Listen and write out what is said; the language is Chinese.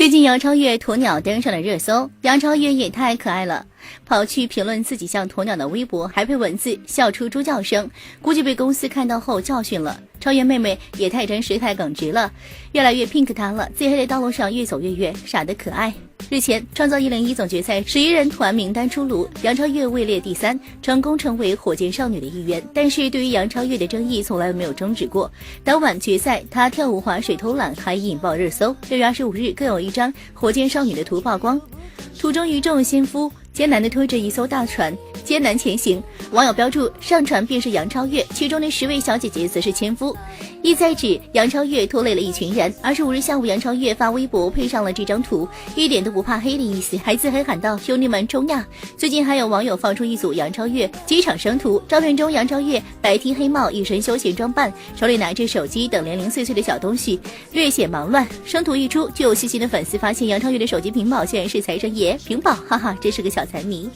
最近杨超越鸵鸟登上了热搜，杨超越也太可爱了，跑去评论自己像鸵鸟的微博，还配文字笑出猪叫声，估计被公司看到后教训了。超越妹妹也太真实太耿直了，越来越 pink 她了，自黑的道路上越走越远，傻得可爱。日前，创造101总决赛11人团名单出炉，杨超越位列第3，成功成为火箭少女的一员。但是对于杨超越的争议从来没有终止过。当晚决赛，她跳舞滑水偷懒还引爆热搜。6月25日，更有一张火箭少女的图曝光，图中一众先夫艰难地推着一艘大船艰难前行，网友标注上船便是杨超越，其中的10位小姐姐则是前夫，意在指杨超越拖累了一群人。25日下午，杨超越发微博配上了这张图，一点都不怕黑的意思，还自黑喊道：“兄弟们冲呀！”最近还有网友放出一组杨超越机场生图，照片中杨超越白 T 黑帽，一身休闲装扮，手里拿着手机等零零碎碎的小东西，略显忙乱。生图一出，就有细心的粉丝发现杨超越的手机屏保竟然是财神爷屏保，哈哈，这是个小财迷。